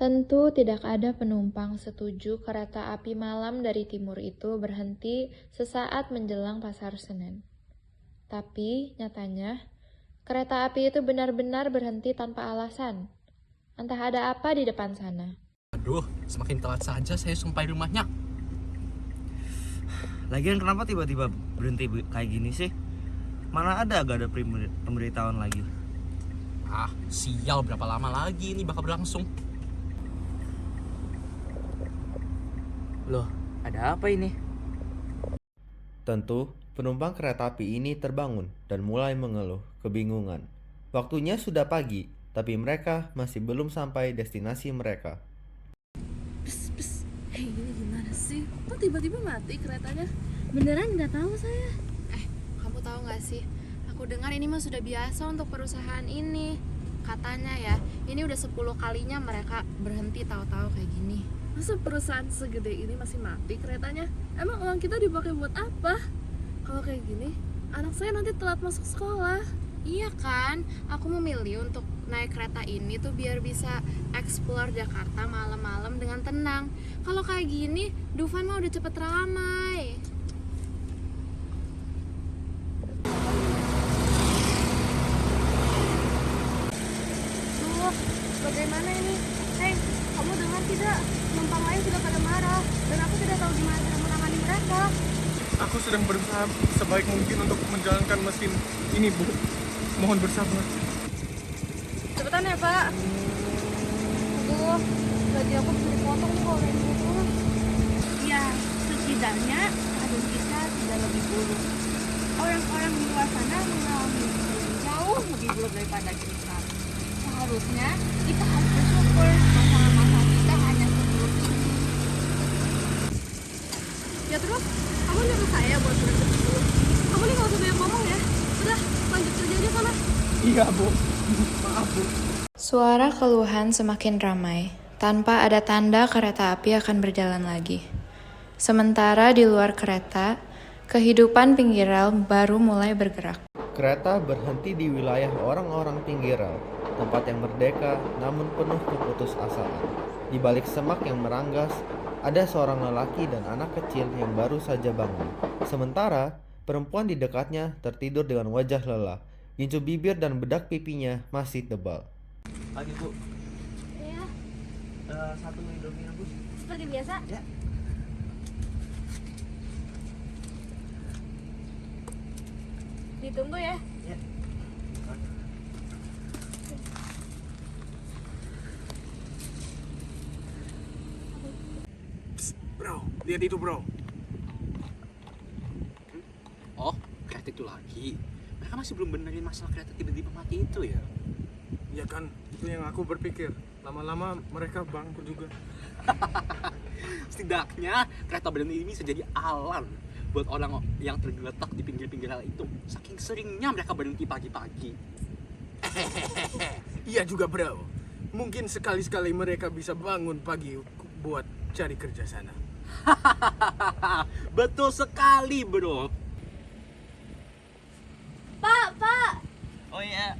Tentu tidak ada penumpang setuju kereta api malam dari timur itu berhenti sesaat menjelang Pasar Senen. Tapi nyatanya, kereta api itu benar-benar berhenti tanpa alasan. Entah ada apa di depan sana. Aduh, semakin telat saja saya sampai rumahnya. Lagian kenapa tiba-tiba berhenti kayak gini sih? Mana ada gak ada pemberitahuan lagi? Ah, sial, berapa lama lagi ini bakal berlangsung? Loh, ada apa ini? Tentu, penumpang kereta api ini terbangun dan mulai mengeluh kebingungan. Waktunya sudah pagi, tapi mereka masih belum sampai destinasi mereka. Hei, ini gimana sih? Kok tiba-tiba mati keretanya? Beneran nggak tahu saya. Kamu tahu gak sih, aku dengar ini mah sudah biasa untuk perusahaan ini. Katanya ya, ini udah 10 kalinya mereka berhenti tahu-tahu kayak gini. Masa perusahaan segede ini masih mati keretanya? Emang uang kita dipakai buat apa? Kalau kayak gini, anak saya nanti telat masuk sekolah. Iya kan, aku memilih untuk naik kereta ini tuh biar bisa explore Jakarta malam-malam dengan tenang. Kalau kayak gini, Dufan mah udah cepet ramai. Duh, bagaimana ini? Hei, kamu dengar tidak? Penumpang lain sudah pada marah dan aku tidak tahu gimana cara menangani mereka. Aku sedang berusaha sebaik mungkin untuk menjalankan mesin ini, Bu. Mohon bersabar. Cepetan ya, Pak. Aduh, gaji aku bisa dipotong nih kalau kayak gitu. Ya, setidaknya kadang kita tidak lebih buruk. Orang-orang di luar sana mengalami jauh lebih buruk daripada kita. Seharusnya kita harus bersyukur masalah-masalah kita hanya seburuk ini. Ya terus, kamu nyuruh saya buat berangkat dulu. Kamu nih nggak usah banyak ngomong ya. Udah, lanjut kerja aja sana. Iya, Bu. Maaf, Bu. Suara keluhan semakin ramai, tanpa ada tanda kereta api akan berjalan lagi. Sementara di luar kereta, kehidupan pinggir rel baru mulai bergerak. Kereta berhenti di wilayah orang-orang pinggir rel, tempat yang merdeka namun penuh keputusasaan. Di balik semak yang meranggas, ada seorang lelaki dan anak kecil yang baru saja bangun. Sementara, perempuan di dekatnya tertidur dengan wajah lelah. Gincu bibir dan bedak pipinya masih tebal. Pagi, Bu. Iya, Satu Indomie rebus. seperti biasa. Ya. Ditunggu ya. Ya. Bro, lihat itu, Bro. Oh, kereta itu lagi. Mereka masih belum benerin masalah kereta tiba-tiba mati itu ya. Ya kan, itu yang aku berpikir. Lama-lama mereka bangkrut juga. Setidaknya kereta berhenti ini bisa jadi alarm buat orang yang tergeletak di pinggir-pinggir rel itu. Saking seringnya mereka berhenti pagi-pagi. Iya juga, Bro. Mungkin sekali-sekali mereka bisa bangun pagi buat cari kerja sana. Betul sekali, bro. Pak. Oh iya.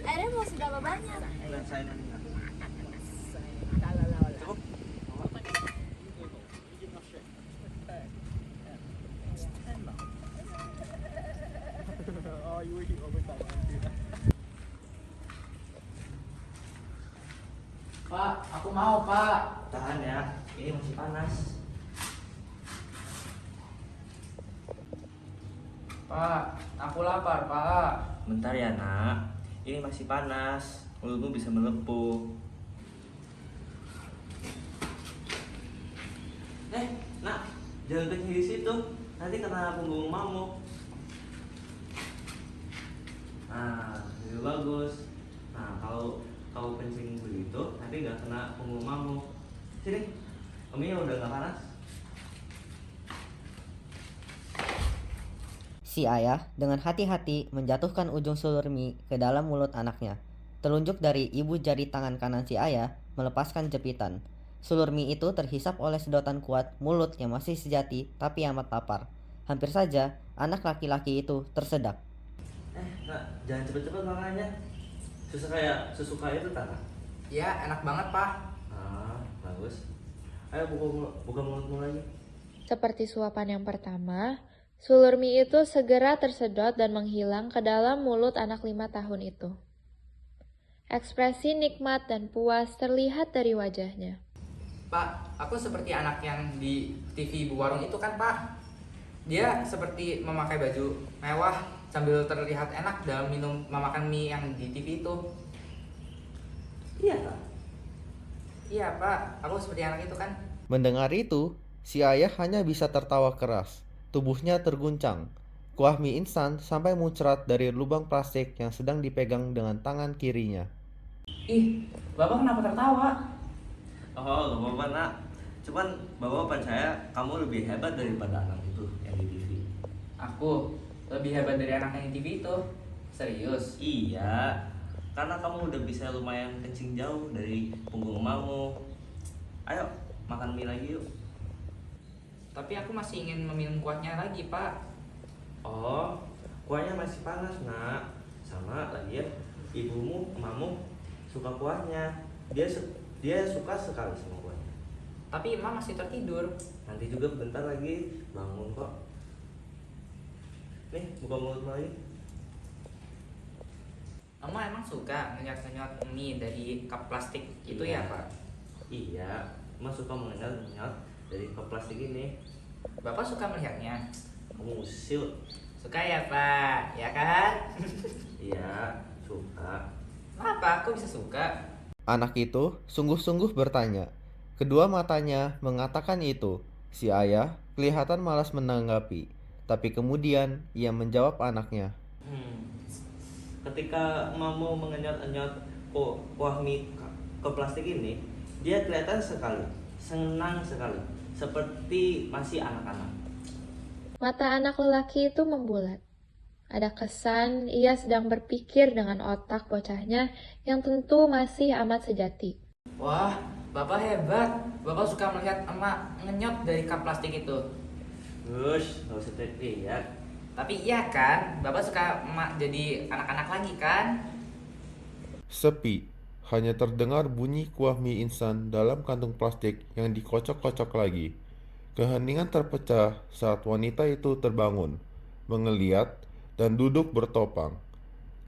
Airnya mau seberapa banyak? Dan saya Pak, aku mau, Pak. tahan ya. Ini masih panas. Pak, aku lapar, Pak. Bentar ya, Nak. Ini masih panas. Mulutmu bisa melepuh. Nak, jangan kencing di situ. Nanti kena punggung mamu. Nah, ini bagus. Nah, kalau kau kencing begitu, nanti nggak kena punggung mamu. Sini, Ominya udah nggak panas. Si ayah dengan hati-hati menjatuhkan ujung sulur mie ke dalam mulut anaknya. Telunjuk dari ibu jari tangan kanan si ayah melepaskan jepitan. Sulur mie itu terhisap oleh sedotan kuat mulut yang masih sejati tapi amat lapar. Hampir saja anak laki-laki itu tersedak. Nak, jangan cepet-cepet makannya. Susu kaya itu tanah. Iya, enak banget, Pak. Ah, bagus. Ayo buka mulutmu lagi. Seperti suapan yang pertama, sulur mie itu segera tersedot dan menghilang ke dalam mulut anak 5 tahun itu. Ekspresi nikmat dan puas terlihat dari wajahnya. Pak, aku seperti anak yang di TV Ibu Warung itu kan, Pak. Dia seperti memakai baju mewah sambil terlihat enak dalam memakan mie yang di TV itu. Iya tak? Iya, Pak. Aku seperti anak itu kan. Mendengar itu, si ayah hanya bisa tertawa keras. Tubuhnya terguncang. Kuah mie instan sampai muncrat dari lubang plastik yang sedang dipegang dengan tangan kirinya. Ih, Bapak kenapa tertawa? Oh, gak apa-apa nak. Cuman bapak percaya kamu lebih hebat daripada anak itu yang di TV. Aku lebih hebat dari anak yang di TV itu. Serius? Iya, karena kamu udah bisa lumayan kencing jauh dari punggung emakmu. Ayo, makan mie lagi yuk. Tapi aku masih ingin meminum kuahnya lagi, Pak. Oh, kuahnya masih panas nak. Sama lagi ya, ibumu, emakmu suka kuahnya. Dia suka sekali sama kuahnya. Tapi Emak masih tertidur. Nanti juga bentar lagi bangun kok. Nih, buka mulut lagi. Emak emang suka ngenyot-ngenyot mie dari cup plastik itu Iya. ya, Pak? Iya, emak suka mengenyot-ngenyot dari cup plastik ini. Bapak suka melihatnya? Kamu usil. Suka ya, Pak? Ya kan? Iya, suka. Kenapa aku bisa suka? Anak itu sungguh-sungguh bertanya. Kedua matanya mengatakan itu. Si ayah kelihatan malas menanggapi. Tapi kemudian ia menjawab anaknya. Ketika emakmu mengenyot-enyot kuah mie ke plastik ini, dia kelihatan sekali, senang sekali, seperti masih anak-anak. Mata anak lelaki itu membulat. Ada kesan ia sedang berpikir dengan otak bocahnya yang tentu masih amat sejati. Wah, Bapak hebat. Bapak suka melihat emak ngenyot dari cup plastik itu. Gus, gak usah teriak. Tapi iya kan, Bapak suka emak jadi anak-anak lagi kan? Sepi, hanya terdengar bunyi kuah mie instan dalam kantung plastik yang dikocok-kocok lagi. Keheningan terpecah saat wanita itu terbangun, mengeliat, dan duduk bertopang.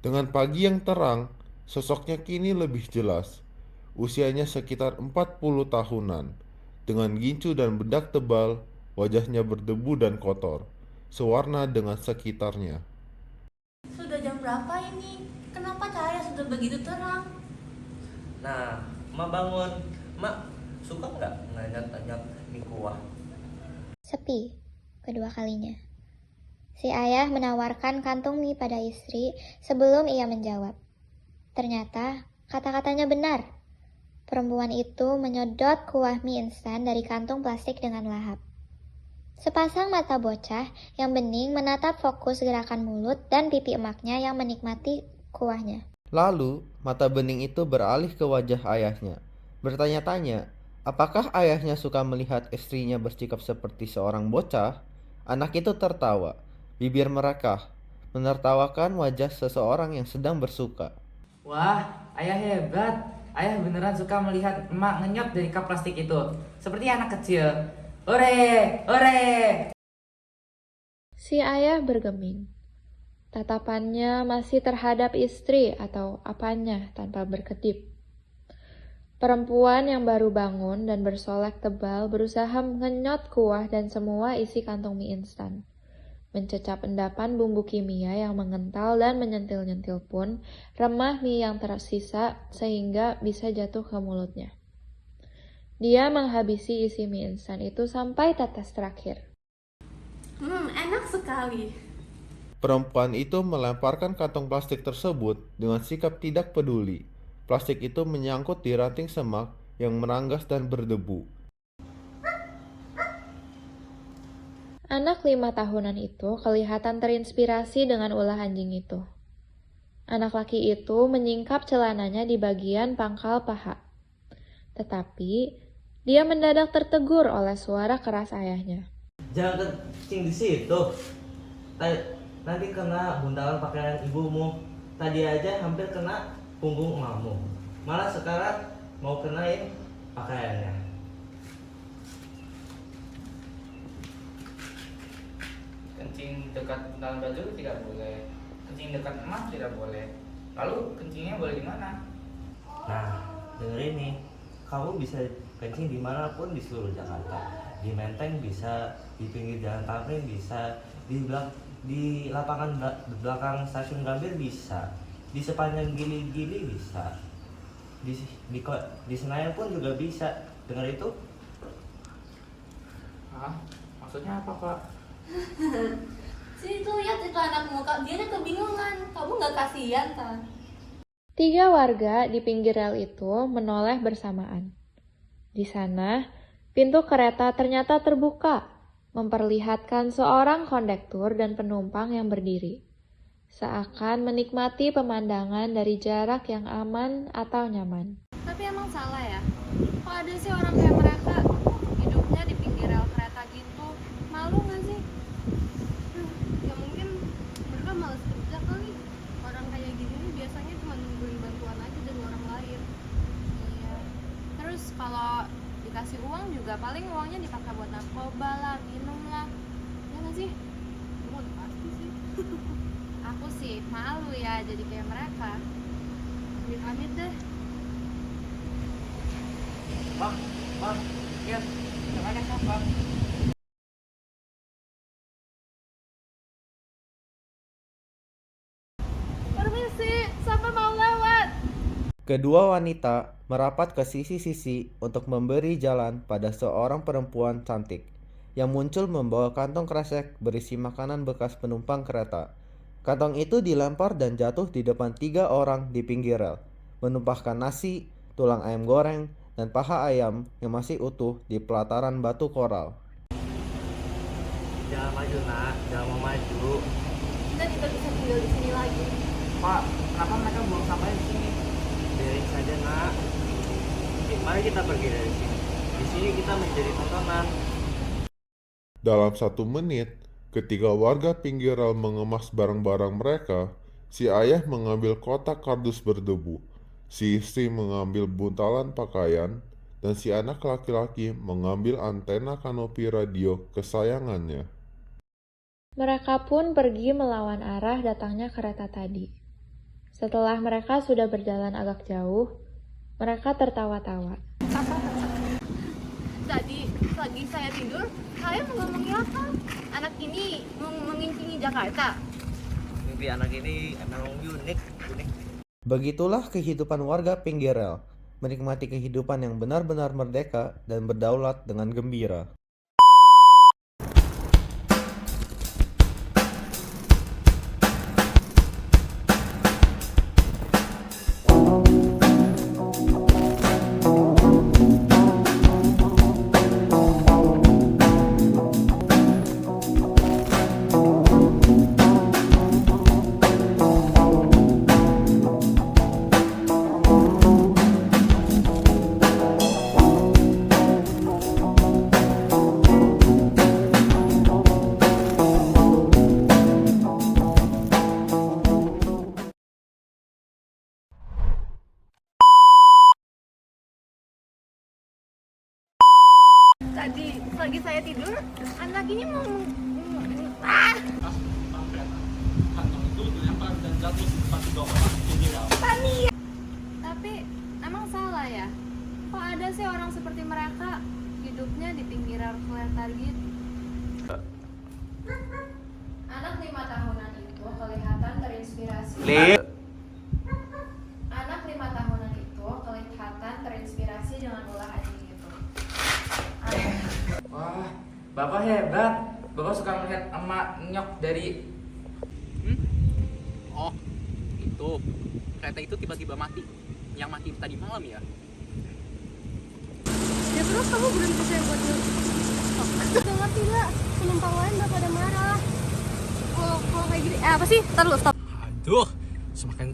Dengan pagi yang terang, sosoknya kini lebih jelas. Usianya sekitar 40 tahunan. Dengan gincu dan bedak tebal, wajahnya berdebu dan kotor, sewarna dengan sekitarnya. Sudah jam berapa ini? Kenapa cahaya sudah begitu terang? Nah, emak bangun. Emak suka nggak ngenyot-nyot mie kuah? Sepi, kedua kalinya. Si ayah menawarkan kantung mie pada istri sebelum ia menjawab. Ternyata kata-katanya benar. Perempuan itu menyedot kuah mie instan dari kantung plastik dengan lahap. Sepasang mata bocah yang bening menatap fokus gerakan mulut dan pipi emaknya yang menikmati kuahnya. Lalu, mata bening itu beralih ke wajah ayahnya. Bertanya-tanya, apakah ayahnya suka melihat istrinya bersikap seperti seorang bocah? Anak itu tertawa, bibir merekah, menertawakan wajah seseorang yang sedang bersuka. Wah, ayah hebat. Ayah beneran suka melihat emak ngenyot dari cup plastik itu. Seperti anak kecil. Ore, ore. Si ayah bergeming. Tatapannya masih terhadap istri atau apanya tanpa berkedip. Perempuan yang baru bangun dan bersolek tebal berusaha mengenyot kuah dan semua isi kantong mie instan. Mencecap endapan bumbu kimia yang mengental dan menyentil-nyentil pun remah mie yang tersisa sehingga bisa jatuh ke mulutnya. Dia menghabisi isi mie instan itu sampai tetes terakhir. Enak sekali. Perempuan itu melemparkan kantong plastik tersebut dengan sikap tidak peduli. Plastik itu menyangkut di ranting semak yang meranggas dan berdebu. Anak 5 tahunan itu kelihatan terinspirasi dengan ulah anjing itu. Anak laki itu menyingkap celananya di bagian pangkal paha. Tetapi, dia mendadak tertegur oleh suara keras ayahnya. Jangan kencing di situ. Nanti kena buntalan pakaian ibumu. Tadi aja hampir kena punggung emakmu. Malah sekarang mau kenain pakaiannya. Kencing dekat dalam baju tidak boleh. Kencing dekat emak tidak boleh. Lalu kencingnya boleh di mana? Nah, dengerin nih. Kamu bisa kencing dimanapun di seluruh Jakarta. Di Menteng bisa, di pinggir jalan Tamrin bisa, di lapangan belakang stasiun Gambir bisa, di sepanjang Gili-Gili bisa, di Senayan pun juga bisa. Dengar itu? Hah? Maksudnya apa, Pak? Sini tuh lihat itu anakmu, dia ada kebingungan. Kamu nggak kasihan kan? 3 warga di pinggir rel itu menoleh bersamaan. Di sana, pintu kereta ternyata terbuka, memperlihatkan seorang kondektur dan penumpang yang berdiri, seakan menikmati pemandangan dari jarak yang aman atau nyaman. Tapi emang salah ya? Kok ada sih orang kayak mereka hidupnya di pinggir rel kereta gitu? Malu nggak sih? Ya mungkin mereka malas kerja kali. Orang kayak gini nih biasanya cuma nungguin bantuan aja dari orang lain. Iya. Terus kalau dikasih uang juga paling uangnya dipakai buat narkoba lah, minum lah. Ya nggak sih? Gue udah pasti sih. Aku sih malu ya jadi kayak mereka. Amit-amit deh. Bang, ya, yang ada siapa? Permisi, siapa mau lewat? Kedua wanita merapat ke sisi-sisi untuk memberi jalan pada seorang perempuan cantik yang muncul membawa kantong kresek berisi makanan bekas penumpang kereta. Kantong itu dilempar dan jatuh di depan 3 orang di pinggir rel, menumpahkan nasi, tulang ayam goreng, dan paha ayam yang masih utuh di pelataran batu koral. Jangan maju nak, jangan mau maju. Kita tidak bisa tinggal di sini lagi. Pak, kenapa mereka buang sampahnya di sini? Biarin saja nak. Mari kita pergi dari sini. Di sini kita menjadi tontonan. Dalam 1 menit, ketika warga pinggir rel mengemas barang-barang mereka, si ayah mengambil kotak kardus berdebu, si istri mengambil buntalan pakaian, dan si anak laki-laki mengambil antena kanopi radio kesayangannya. Mereka pun pergi melawan arah datangnya kereta tadi. Setelah mereka sudah berjalan agak jauh, mereka tertawa-tawa. Tadi pagi saya tidur, saya nggak mengira anak ini mengincingi Jakarta. Mimpi anak ini emang unik. Begitulah kehidupan warga pinggir rel, menikmati kehidupan yang benar-benar merdeka dan berdaulat dengan gembira. Tadi pagi saya tidur, anak ini Kantong itu dilempar dan jatuh di depan 3 orang di pinggir rel. Tapi emang salah ya? Kok ada sih orang seperti mereka hidupnya di pinggir rel kereta gitu? Anak 5 tahunan itu kelihatan terinspirasi. Anak 5 tahunan itu kelihatan terinspirasi dengan ulah anjing itu. Wah, Bapak hebat. Bapak suka melihat emak nyok dari... Oh, itu. Kereta itu tiba-tiba mati. Yang mati tadi malam ya? Ya terus kamu berhenti saya buat dengar tidak? Penumpang lain udah pada marah. Kalau kayak gini, apa sih? Ntar lu stop. Aduh, semakin